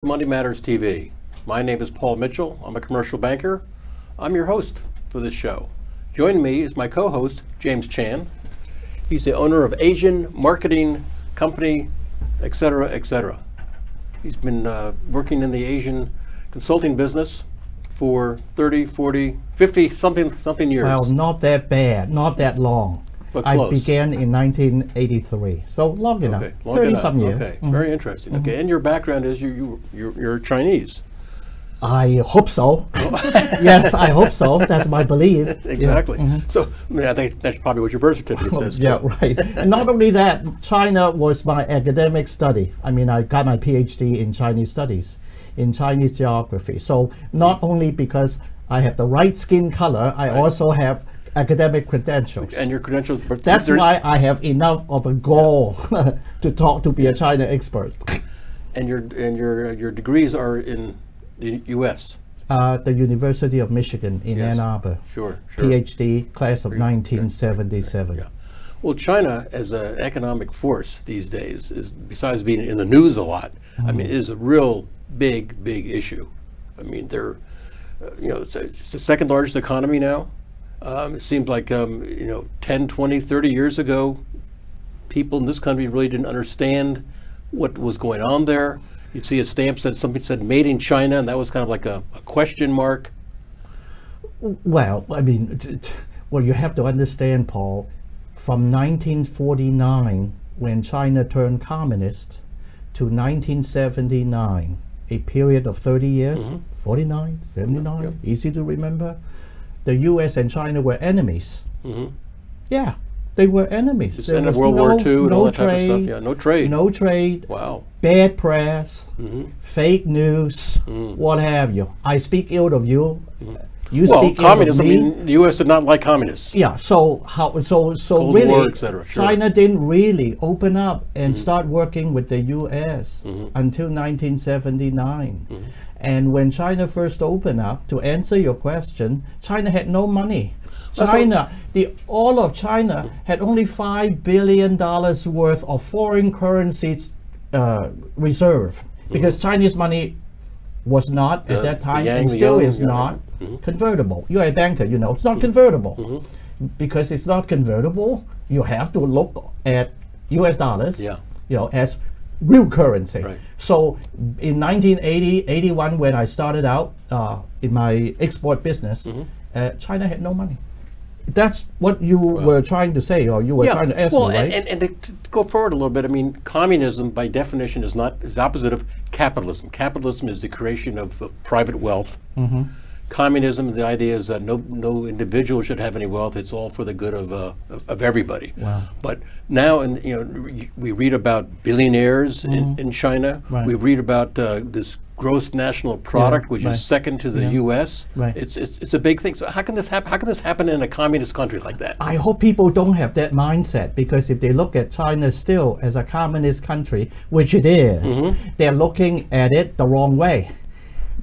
Money Matters TV. My name is Paul Mitchell. I'm a commercial banker. I'm your host for this show. Joining me is my co-host, James Chan. He's the owner of Asian Marketing Company, etc., etc. He's been working in the Asian consulting business for 30, 40, 50, something years. Well, not that bad, not that long. But I close. began in 1983, so long enough, Okay, long 30 enough. some years. Okay, very interesting. Okay, and your background is you're Chinese. I hope so. Yes, I hope so. That's my belief. Exactly. So I think that's probably what your birth certificate says. Yeah, too. right. And not only that, China was my academic study. I mean, I got my PhD in Chinese studies, in Chinese geography. So not only because I have the right skin color, I also have academic credentials. And your credentials. But That's they're- why I have enough of a goal to be a China expert. And your degrees are in the U.S. The University of Michigan in Yes. Ann Arbor. Sure. PhD, class of 1977. Yeah. Well, China as an economic force these days is, besides being in the news a lot, I mean, it is a real big issue. I mean, they're, it's the second largest economy now. It seems like, 10, 20, 30 years ago, people in this country really didn't understand what was going on there. You'd see a stamp that something said "Made in China," and that was kind of like a question mark. Well, I mean, well, you have to understand, Paul, from 1949, when China turned communist, to 1979, a period of 30 years, 49, 79, Yep. easy to remember, the US and China were enemies. Mm-hmm. Yeah, they were enemies. It's There end of was World War II and all no that type of stuff. trade, Yeah, no trade. no trade, Wow. bad press, Mm-hmm. fake news, what have you. I speak ill of you. You Well, speak ill of communism. I me. mean, the U.S. did not like communists. Yeah. So Cold really, War, et cetera, sure. China didn't really open up and start working with the U.S. Until 1979. And when China first opened up, to answer your question, China had no money. All of China had only $5 billion worth of foreign currencies reserve, because Chinese money was not at that time, yang, and the still yuan, is yeah. not convertible. You're a banker, it's not convertible. Because it's not convertible, you have to look at US dollars, Yeah. As real currency. Right. So in 1980, 81, when I started out in my export business, China had no money. That's what you were trying to say, or you were trying to ask well, me, right? and to go forward a little bit, I mean, communism by definition is the opposite of capitalism. Capitalism is the creation of private wealth. Communism, the idea is that no individual should have any wealth. It's all for the good of everybody. Wow. But now, we read about billionaires in China. Right. We read about this gross national product, which right. is second to the U.S. Right. It's a big thing. So how can this happen? How can this happen in a communist country like that? I hope people don't have that mindset, because if they look at China still as a communist country, which it is, they're looking at it the wrong way.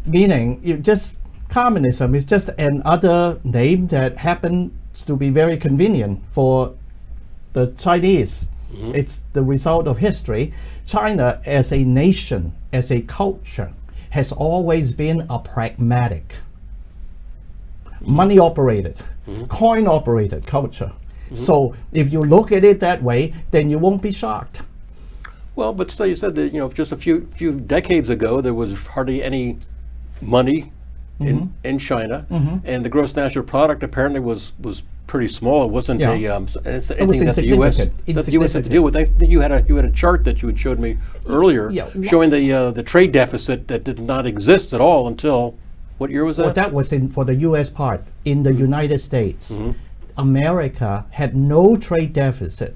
Meaning, communism is just another name that happens to be very convenient for the Chinese. It's the result of history. China as a nation, as a culture, has always been a pragmatic, money operated, coin operated culture. So if you look at it that way, then you won't be shocked. Well, but still, you said that just a few decades ago there was hardly any money in China, and the gross national product apparently was pretty small. It wasn't Yeah. anything that the U.S. had to deal with. I think you had a chart that you had showed me earlier, Yeah. showing the trade deficit that did not exist at all until what year was that? Well, that was for the U.S. part. In the United States, America had no trade deficit.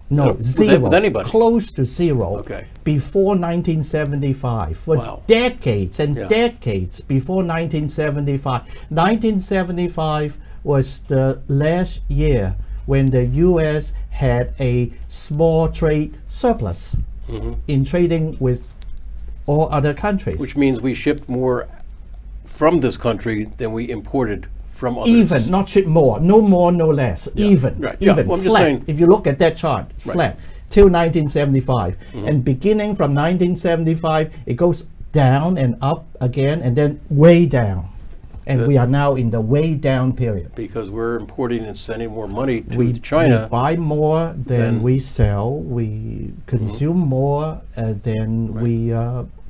No, With zero. anybody? Close to zero. Okay. Before 1975. For Wow. decades and Yeah. decades before 1975. 1975 was the last year when the U.S. had a small trade surplus in trading with all other countries. Which means we shipped more from this country than we imported from others. Even, not ship more, no more, no less. Even, right. Yeah. even Well, I'm just flat. saying- If you look at that chart, flat till 1975, and beginning from 1975, it goes down and up again, and then way down. And we are now in the way down period. Because we're importing and sending more money to We China. buy more than Then- we sell. We consume more than we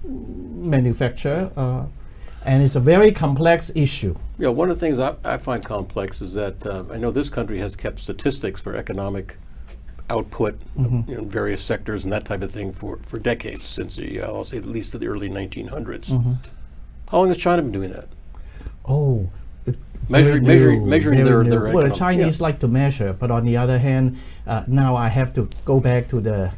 manufacture. And it's a very complex issue. You know, one of the things I find complex is that I know this country has kept statistics for economic output in various sectors and that type of thing for decades, since I'll say at least the early 1900s. How long has China been doing that? Oh, Measuring very new, measuring very their new. Well, the economic- Chinese like to measure, but on the other hand, now I have to go back to the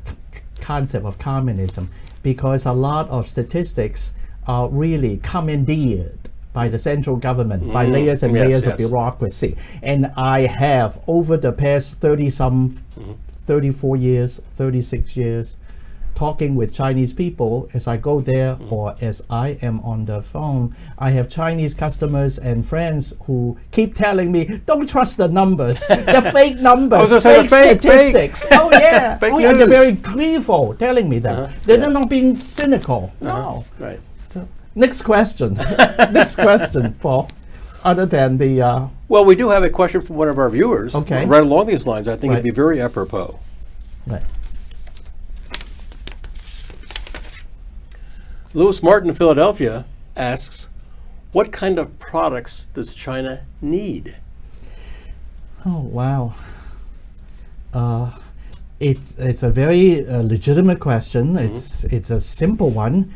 concept of communism, because a lot of statistics are really commandeered by the central government, by layers and Yes, layers of yes. bureaucracy. And I have, over the past 34 years, 36 years, talking with Chinese people, as I go there or as I am on the phone, I have Chinese customers and friends who keep telling me, don't trust the numbers. They're fake numbers, was gonna say fake they're fake. statistics. Oh yeah. Fake oh, yeah, they're news. very gleeful telling me that. They're yeah. not being cynical. No. Right. So, next question. Next question, Paul. Other than the Well, we do have a question from one of our viewers. Okay. Right along these lines, I think Right. it'd be very apropos. right. Lewis Martin of Philadelphia asks, what kind of products does China need? Oh wow. It's a very legitimate question. It's a simple one,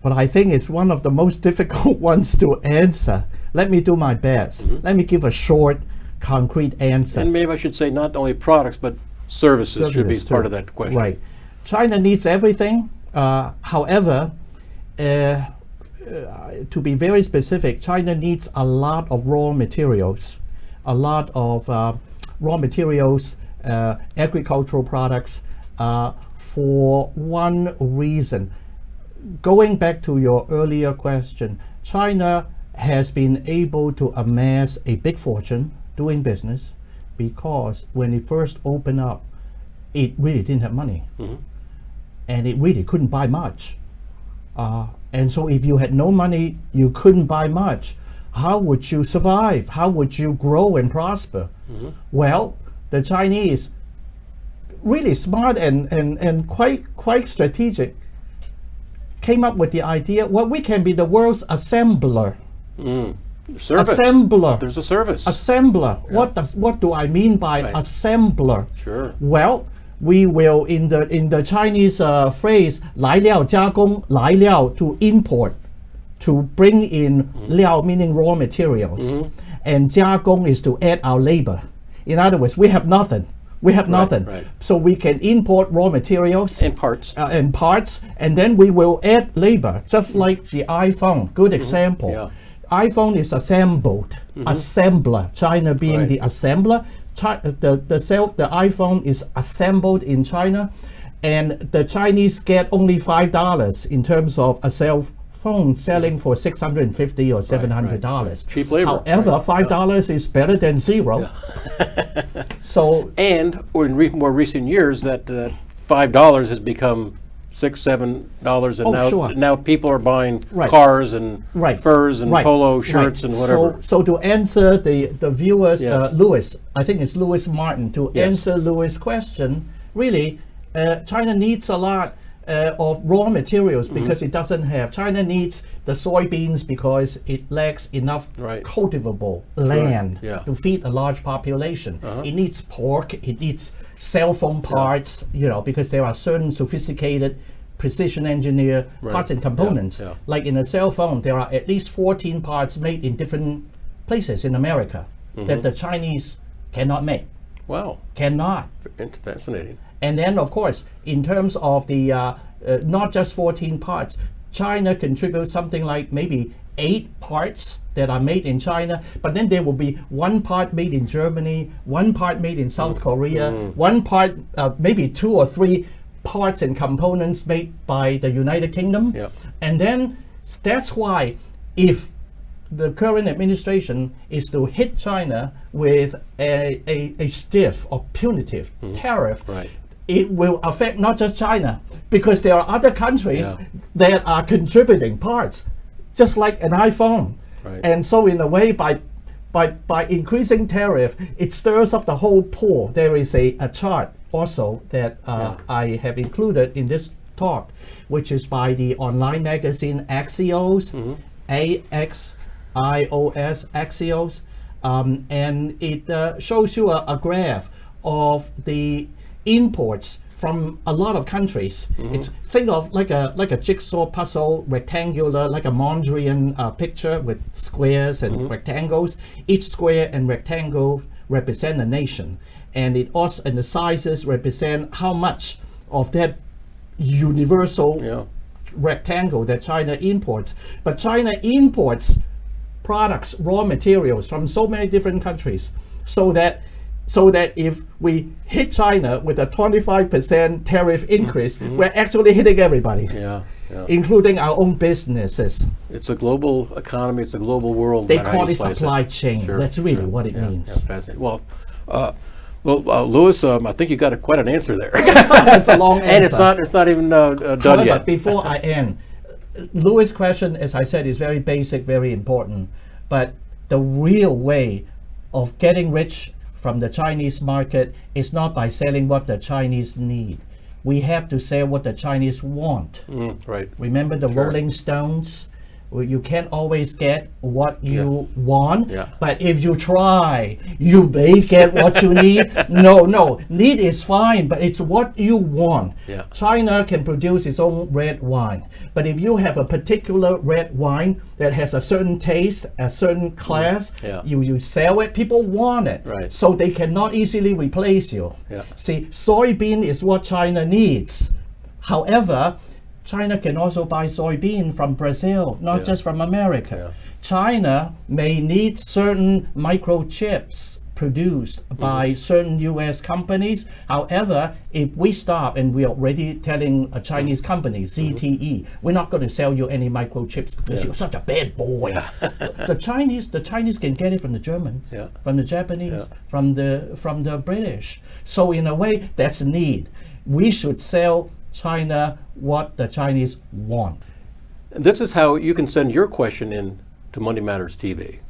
but I think it's one of the most difficult ones to answer. Let me do my best. Let me give a short, concrete answer. And maybe I should say not only products, but services should be Services part too. of that question. Right. China needs everything. However, to be very specific, China needs a lot of raw materials, agricultural products, for one reason. Going back to your earlier question, China has been able to amass a big fortune doing business because when it first opened up, it really didn't have money. And it really couldn't buy much. And so if you had no money, you couldn't buy much. How would you survive? How would you grow and prosper? Well, the Chinese, really smart and quite strategic, came up with the idea, well, we can be the world's assembler. Service. Assembler. There's a service. Assembler. What do I mean by Right. assembler? Sure. Well, we will in the Chinese phrase 来料加工, 来料 to import, to bring in 料 meaning raw materials, and 加工 is to add our labor. In other words, we have nothing. We have nothing. right. So we can import raw materials And parts. and parts, and then we will add labor, just like the iPhone. Good example. Yeah. iPhone is assembled, assembler. China being Right. the assembler. The iPhone is assembled in China, and the Chinese get only $5 in terms of a cell phone selling for $650 or $700. Cheap labor. However, $5 is better than zero. So And in more recent years, that $5 has become $6-7, and Oh, sure. now people are buying Right. cars and right. furs and right. polo shirts right. and whatever. So to answer the viewers, Yes. Lewis, I think it's Lewis Martin, to Yes. answer Lewis' question, really, China needs a lot of raw materials because it doesn't have. China needs the soybeans because it lacks enough Right. cultivable land Yeah. to feed a large population. It needs pork, it needs cell phone parts, because there are certain sophisticated precision engineer parts and components. yeah. Like in a cell phone, there are at least 14 parts made in different places in America that the Chinese cannot make. Wow. Cannot. Fascinating. And then, of course, in terms of the not just 14 parts, China contributes something like maybe 8 parts that are made in China, but then there will be 1 part made in Germany, 1 part made in South Korea, 1 part, maybe 2 or 3 parts and components made by the United Kingdom. Yeah. And then that's why if the current administration is to hit China with a stiff or punitive tariff, Right. it will affect not just China, because there are other countries Yeah. that are contributing parts, just like an iPhone. Right. And so in a way, by increasing tariff, it stirs up the whole pool. There is a chart also that I have included in this talk, which is by the online magazine Axios, AXIOS, Axios, and it shows you a graph of the imports from a lot of countries. It's think of like a jigsaw puzzle, rectangular, like a Mondrian picture with squares and rectangles. Each square and rectangle represent a nation, and it also and the sizes represent how much of that universal Yeah. rectangle that China imports. But China imports products, raw materials from so many different countries, so that if we hit China with a 25% tariff increase, we're actually hitting everybody, Yeah. Yeah. including our own businesses. It's a global economy. It's a global world. They no matter how call you it slice supply chain. Sure, That's really sure. what it Yeah, means. yeah, fascinating. Well, Louis, I think you got quite an answer there. That's a long And answer. it's not even done However, yet. before I end, Louis' question, as I said, is very basic, very important. But the real way of getting rich from the Chinese market is not by selling what the Chinese need. We have to sell what the Chinese want. Right. Remember the Sure. Rolling Stones? Well, you can't always get what you want, Yeah. but if you try, you may get what you need. No, need is fine, but it's what you want. Yeah. China can produce its own red wine, but if you have a particular red wine that has a certain taste, a certain class, Yeah. you sell it, people want it. Right. So they cannot easily replace you. Yeah. See, soybean is what China needs. However, China can also buy soybean from Brazil, not Yeah. just from America. Yeah. China may need certain microchips produced by certain US companies. However, if we stop, and we're already telling a Chinese company, ZTE, we're not going to sell you any microchips because you're such a bad boy. the Chinese can get it from the Germans, Yeah. from the Japanese, Yeah. from the British. So in a way, that's a need. We should sell China what the Chinese want. And this is how you can send your question in to Money Matters TV.